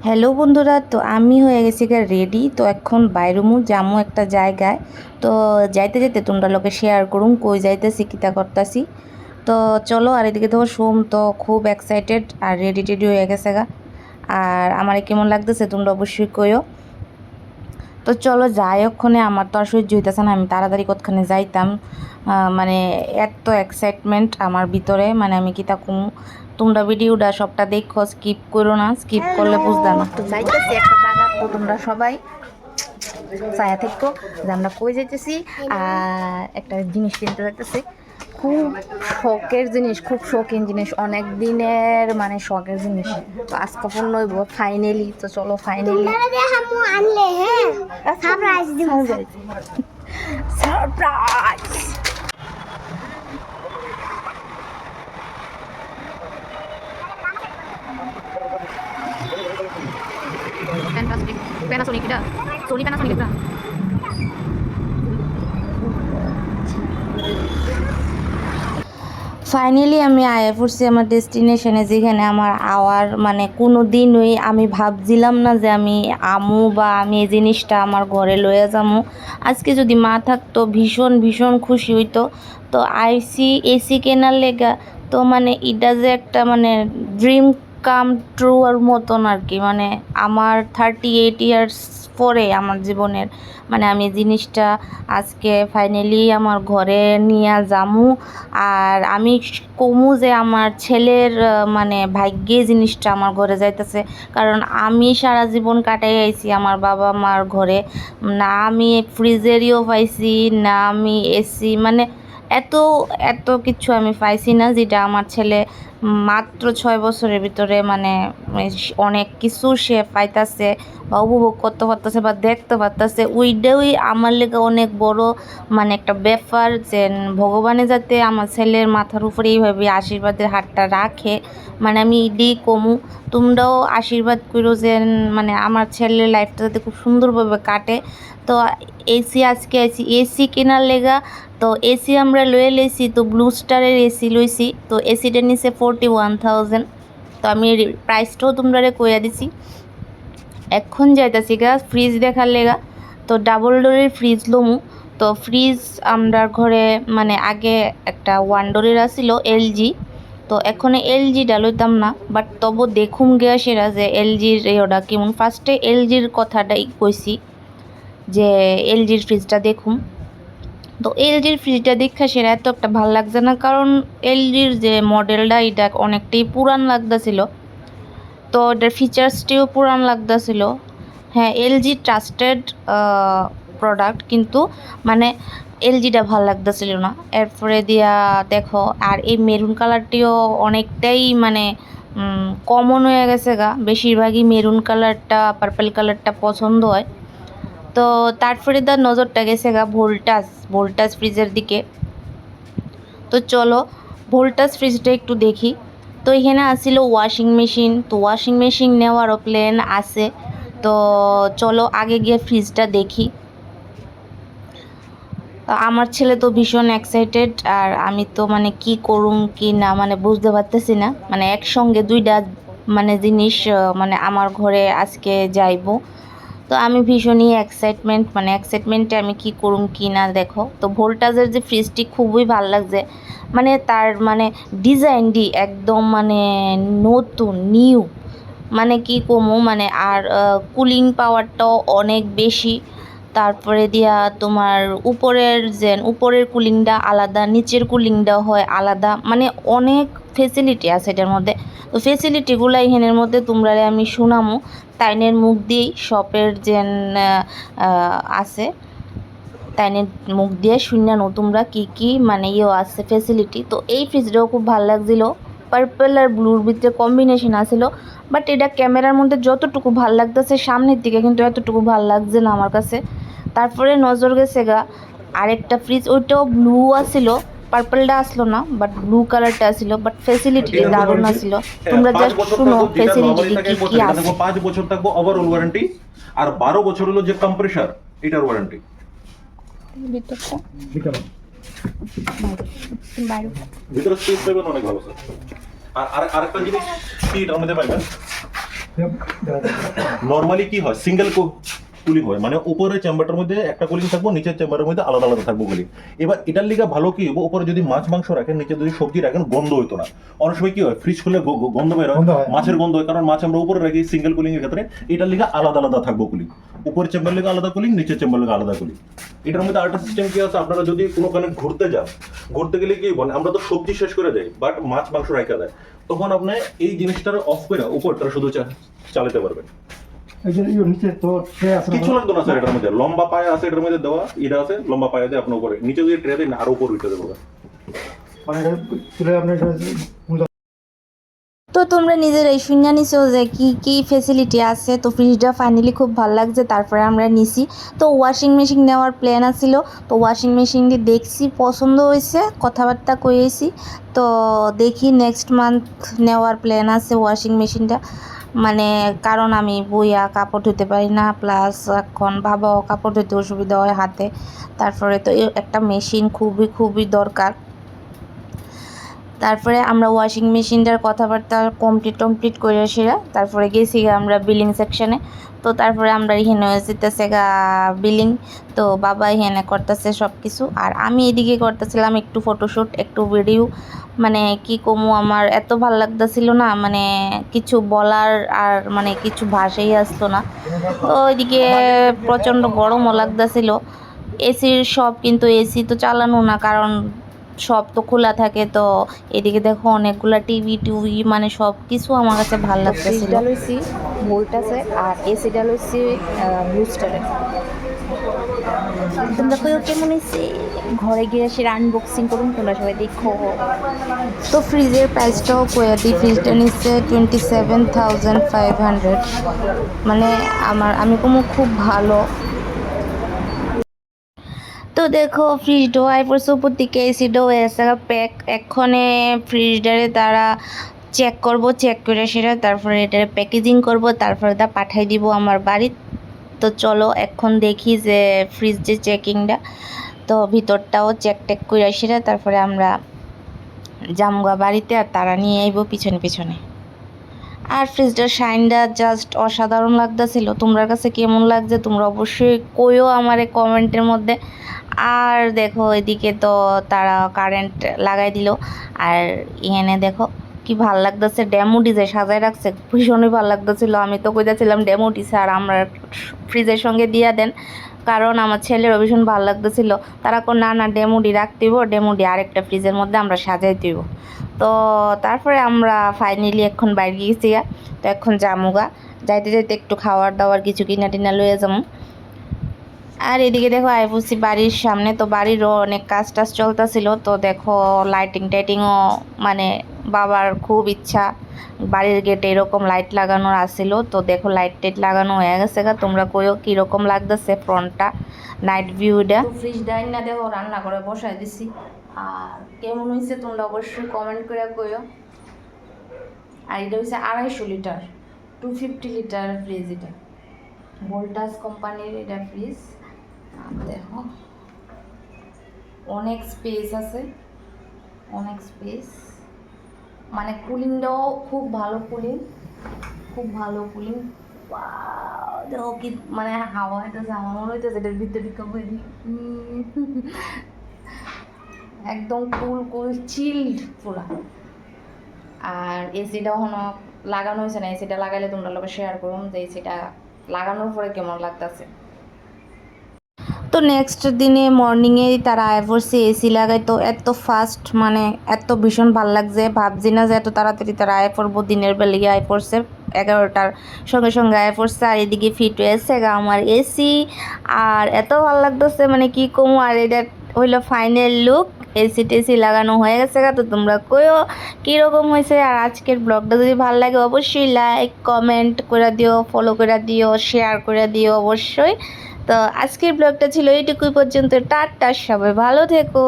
Hello বন্ধুরা, তো আমি হয়ে গেছি রেডি। তো এখন বাইরুমু জামু একটা জায়গায়। তো যাইতে যাইতে তোমরা লোকে শেয়ার করুম কই যাইতেছি কিতা করতেছি। তো চলো। আর এদিকে দেখো সোম তো খুব এক্সাইটেড আর রেডি টেডি হয়ে গেছে গা। আর আমার কেমন লাগতেছে তোমরা অবশ্যই কইও। তো চলো যাই, ওখানে আমার তো আর সহ্য হইতেছে না, আমি তাড়াতাড়ি কতখানে যাইতাম। মানে এত এক্সাইটমেন্ট আমার ভিতরে, মানে আমি কিতা কমু। তোমরা ভিডিওটা সবটা দেখো, স্কিপ করো না, স্কিপ করলে বুঝতে না। তো যাইতেছি একটা জায়গা, তো তোমরা সবাই ছায়া থেকো যে আমরা কই যাইতেছি। আর একটা জিনিস কিনতে যাইতেছি, খুব শখের জিনিস, খুব শৌখিন জিনিস, অনেক দিনের মানে শখের জিনিস। তো আজকে পূর্ণ হইব ফাইনালি। তো চলো ফাইনালি সারপ্রাইজ। Panasonic এটা Sony Panasonic এটা ফাইনালি আমি আয়া পড়ছি আমার ডেস্টিনেশনে, যেখানে আমার আওয়ার মানে কোনো দিনই আমি ভাবছিলাম না যে আমি আমু বা আমি এই জিনিসটা আমার ঘরে লয়ে যাবো। আজকে যদি মা থাকতো ভীষণ ভীষণ খুশি হইতো। তো আইসি এসি কেনার লেগা, তো মানে এটা যে একটা মানে ড্রিম কাম ট্রুর মতন আর কি। মানে আমার 38 ইয়ার্স পরে আমার জীবনের মানে আমি জিনিসটা আজকে ফাইনালি আমার ঘরে নিয়ে যামু। আর আমি কমু যে আমার ছেলের মানে ভাগ্যে জিনিসটা আমার ঘরে যাইতেছে। কারণ আমি সারা জীবন কাটাই আইছি আমার বাবা মার ঘরে, না আমি ফ্রিজেরিও পাইছি, না আমি এসি মানে এত এত কিছু আমি পাইছি না, যেটা আমার ছেলে মাত্র 6 বছরের ভিতরে মানে অনেক কিছু সে পাইতাছে বা উপভোগ করতে পারতেছে বা দেখতে পারতেছে। ওইটাই আমার লেগে অনেক বড় মানে একটা ব্যাপার, যে ভগবানে যাতে আমার ছেলের মাথার উপরে এইভাবে আশীর্বাদের হাতটা রাখে। মানে আমি এটাই কমু, তোমরাও আশীর্বাদ করো যে মানে আমার ছেলের লাইফটা যাতে খুব সুন্দরভাবে কাটে। তো এসি আজকে আছি এসি কেনার লেগা। তো এসি আমরা লয়ে লইছি, তো ব্লু স্টারের এসি লইছি। তো এসিটা নিচে 41,000। তো আমি প্রাইসটাও তোমরা কইয়া দিছি। এখন যাইতাছি গা ফ্রিজ দেখার লেগা। তো ডাবল ডোরের ফ্রিজ লমু। তো ফ্রিজ আমরা ঘরে মানে আগে একটা ওয়ান ডোরের আসিল এলজি। তো এখন এলজিটা লইতাম না, বাট তবু দেখুম গিয়া সেরা যে এলজির ওটা কেমন। ফার্স্টে এলজির কথাটাই কইছি যে এলজির ফ্রিজটা দেখুম। তো এলজির ফ্রিজটা দেখা সেরা এত একটা ভালো লাগছে না, কারণ এলজির যে মডেলটা এটা অনেকটাই পুরান লাগতেছিল। তো এটার ফিচার্সটিও পুরান লাগতেছিল। হ্যাঁ, এলজি ট্রাস্টেড প্রোডাক্ট, কিন্তু মানে এলজিটা ভালো লাগতেছিল না। এরপরে দিয়া দেখো, আর এই মেরুন কালারটিও অনেকটাই মানে কমন হয়ে গেছে গা। বেশিরভাগই মেরুন কালারটা পার্পল কালারটা পছন্দ হয়। তো তারপরে তার নজরটা গেছে গা ভোল্টাস ফ্রিজের দিকে। তো চলো ভোল্টাস ফ্রিজটা একটু দেখি। তো এখানে আসছিল ওয়াশিং মেশিন, তো ওয়াশিং মেশিন নেওয়ারও প্ল্যান আছে। তো চলো আগে গিয়ে ফ্রিজটা দেখি। আমার ছেলে তো ভীষণ এক্সাইটেড, আর আমি তো মানে কি করুম কি না মানে বুঝতে পারতেছি না। মানে একসঙ্গে দুইটা মানে জিনিস মানে আমার ঘরে আজকে যাইবো। তো আমি ভীষণই মানে এক্সাইটমেন্টে আমি কি করুম কি না। দেখো তো ভোল্টাজের যে ফ্রিজটি খুবই ভালো লাগছে, মানে তার মানে ডিজাইনটি একদম মানে নতুন নিউ, মানে কি কমু মানে। আর কুলিং পাওয়ারটাও অনেক বেশি। তারপরে দিয়া তোমার উপরের কুলিংটা আলাদা, নিচের কুলিংটাও হয় আলাদা, মানে অনেক ফেসিলিটি আছে এটার মধ্যে। তো ফেসিলিটিগুলো এখানের মধ্যে তোমরা আমি শুনামো তাইনের মুখ দিয়েই, শপের যে আছে তাইনের মুখ দিয়ে শুনানো তোমরা কি কি মানে আছে ফেসিলিটি। তো এই ফ্রিজটাও খুব ভালো লাগছিলো, পার্পল আর ব্লুর ভিতরে কম্বিনেশন আসিল। বাট এটা ক্যামেরার মধ্যে যতটুকু ভাল লাগতেছে সামনের দিকে কিন্তু এতটুকু ভাল লাগছে না আমার কাছে। তারপরে নজর গেছে গা আরেকটা ফ্রিজ, ওইটাও ব্লু আসিল, পার্পলটা আসলো না, বাট ব্লু কালারটা আসিল। বাট ফেসিলিটিটি দারুণ আসিল। তোমরা জাস্ট শুনো ফেসিলিটি কি কি আছে। 5 বছর থাকবো ওভারঅল ওয়ারেন্টি, আর 12 বছর হলো যে কম্প্রেসার এটার ওয়ারেন্টি। ভিতরে স্পেস পাবেন অনেক ভালো স্যার। আর আরেকটা জিনিস স্পিড আমাদের পাবেন, নরমালি কি হয় সিঙ্গেল কুলিং হয়, মানে উপরের চেম্বারটার মধ্যে একটা কুলিং থাকবো, নিচের চেম্বারের মধ্যে আলাদা আলাদা থাকবো কুলিং। এবার এটার লিগা ভালো কি হবো, উপরে যদি মাছ মাংস রাখেন, নিচে যদি সবজি রাখেন, গন্ধ হইতো না। অনেক সময় কি হয় ফ্রিজ খুলে গন্ধ বের হয়, মাছের গন্ধ হয়, কারণ মাছ আমরা উপরে রাখি সিঙ্গেল কুলিং এর ক্ষেত্রে। এটার লিগা আলাদা আলাদা থাকবো কুলিং, উপরের চেম্বার লিগা আলাদা কুলিং, নিচের চেম্বার লিগা আলাদা কুলিং। এটার মধ্যে আরেকটা সিস্টেম কি আছে, আপনারা যদি কোনোখানে ঘুরতে যান, ঘুরতে গেলে কি বলে আমরা তো সবজি শেষ করে যাই, বাট মাছ মাংস রাখা যায়, তখন আপনি এই জিনিসটার অফ করে উপরটা শুধু চালাতে পারবেন। নিচে তো ট্রে আছে কিছু লাগতো না স্যার, এটার মধ্যে লম্বা পায়া আছে, এটার মধ্যে দেওয়া এটা আছে, লম্বা পায়া দিয়ে আপনার উপরে, নিচে যদি ট্রে দেন আরো উপর উঠে দেবো। মানে তুলে আপনার তো তোমরা নিজেরাই শুনে নিছো যে কি কি ফেসিলিটি আছে। তো ফ্রিজটা ফাইনালি খুব ভালো লাগছে, তারপরে আমরা নিছি। তো ওয়াশিং মেশিন নেওয়ার প্ল্যান আছিল, তো ওয়াশিং মেশিনটি দেখছি পছন্দ হয়েছে, কথাবার্তা কয়েছি। তো দেখি নেক্সট মান্থ নেওয়ার প্ল্যান আছে ওয়াশিং মেশিনটা, মানে কারণ আমি বইয়া কাপড় ধুতে পারি না, প্লাস এখন বাবাও কাপড় ধুতে অসুবিধা হয় হাতে। তারপরে তো একটা মেশিন খুবই খুবই দরকার। তারপরে আমরা ওয়াশিং মেশিনটার কথাবার্তা কমপ্লিট করে সেরা তারপরে গেছি আমরা বিলিং সেকশনে। তো তারপরে আমরা এখানে যেতেছে বিলিং, তো বাবা এখানে করতেছে সব কিছু, আর আমি এদিকে করতেছিলাম একটু ফটোশ্যুট, একটু ভিডিও। মানে কি কমু, আমার এত ভালো লাগতেছিল না, মানে কিছু বলার আর মানে কিছু ভাষাই আসতো না। তো এদিকে প্রচণ্ড গরমও লাগতেছিল। এসির সব, কিন্তু এসি তো চালানো না, কারণ সব তো খোলা থাকে। তো এদিকে দেখো অনেকগুলা টিভি মানে সব কিছু আমার কাছে ভালো লাগতেছিল। লইছি ভোল্টাসে আর এসিটা লইছি বুস্টারে। তোমরা কেউ কেমন হয়েছে, ঘরে গিয়ে এসে আনবক্সিং করুন, তোমরা সবাই দেখো। তো ফ্রিজের প্রাইসটাও কয়ে দিই, ফ্রিজটা নিচ্ছে 27,500, মানে আমি কোনো খুব ভালো। তো দেখো ফ্রিজটাও আই পড়ছে উপর দিকে, এসিটাও এসে প্যাক। এক্ষণে ফ্রিজটারে তারা চেক করে সেটা, তারপরে এটারে প্যাকেজিং করব, তারপরে তা পাঠাই দিব আমার বাড়ি। তো চলো এখন দেখি যে ফ্রিজ যে চেকিংটা, তো ভিতরটাও চেক করে সেটা, তারপরে আমরা জামগা বাড়িতে, আর তারা নিয়ে আইব পিছনে। আর ফ্রিজটার শাইনটা জাস্ট অসাধারণ লাগতেছিল। তোমার কাছে কেমন লাগছে তোমরা অবশ্যই কইও আমারে কমেন্টের মধ্যে। আর দেখো এদিকে তো তারা কারেন্ট লাগাই দিল, আর এখানে দেখো কি ভাল লাগতেছে, ডেমো ডিজে সাজায় রাখছে, ভীষণই ভালো লাগতেছিল। আমি তো কইতেছিলাম ডেমো ডিজে আর আমরা ফ্রিজের সঙ্গে দিয়ে দেন, কারণ আমার ছেলেরও ভীষণ ভালো লাগতেছিল। তারা না ডেমোডি রাখতেইব, ডেমোডি আরেকটা ফ্রিজের মধ্যে আমরা সাজাই দিব। তো তারপরে আমরা ফাইনালি এখন বাইরে গেছি। তো এখন যামুগা, যাইতে একটু খাওয়ার দাওয়ার কিছু কিনা টিনা লয়ে যাবো। আর এদিকে দেখো আইপুসি বাড়ির সামনে, তো বাড়িরও অনেক কাজ টাজ চলতেছিল। তো দেখো টাইটিংও মানে বাবার খুব ইচ্ছা বাড়ির গেটে এরকম লাইট লাগানোর আসছিল। তো দেখো লাইট লাগানো হয়ে গেছে তোমরা কইও কীরকম লাগতেছে ফ্রন্টটা, নাইট ভিউটা। ফ্রিজ ডাইন না দেখো রান্না করে বসাই দিছি, আর কেমন হয়েছে তোমরা অবশ্যই কমেন্ট করে কইও। আর এটা হচ্ছে 250 লিটার 250 লিটার ফ্রিজ, এটা ভোল্টাস কোম্পানির এটা ফ্রিজ। দেখো অনেক স্পেস আছে, অনেক স্পেস, মানে কুলিংটাও খুব ভালো কুলিং। দেখো কি মানে হাওয়া হইতেছে, আমার মনে হইতেছে এটার ভিতরে একদম কুল চিল্ড পুরা। আর এসিটাও এখনো লাগানো হয়েছে না, এসিটা লাগাইলে তোমরা লোক শেয়ার করুন যে এসিটা লাগানোর পরে কেমন লাগতেছে। তো নেক্সট দিনে মর্নিংয়েই তারা আয় পড়ছে এসি লাগাই, তো এত ফাস্ট মানে এত ভীষণ ভালো লাগছে, ভাবছি না যে এত তাড়াতাড়ি তারা আয় পড়বো। দিনের বেলায় আয় পড়ছে 11টার সঙ্গে আয় পড়ছে, আর এদিকে ফিট হয়েছে আমার এসি, আর এত ভালো লাগতেছে মানে কি কমু। আর এটা হইলো ফাইনাল লুক, এসি টেসি লাগানো হয়ে গেছে। তো তোমরা কইও কীরকম হয়েছে। আর আজকের ব্লগটা যদি ভালো লাগে অবশ্যই লাইক কমেন্ট করে দিও, ফলো করে দিও, শেয়ার করে দিও অবশ্যই। তো আজকের ব্লগটা ছিল এইটুকুই পর্যন্ত। টাটা, সবাই ভালো থেকো।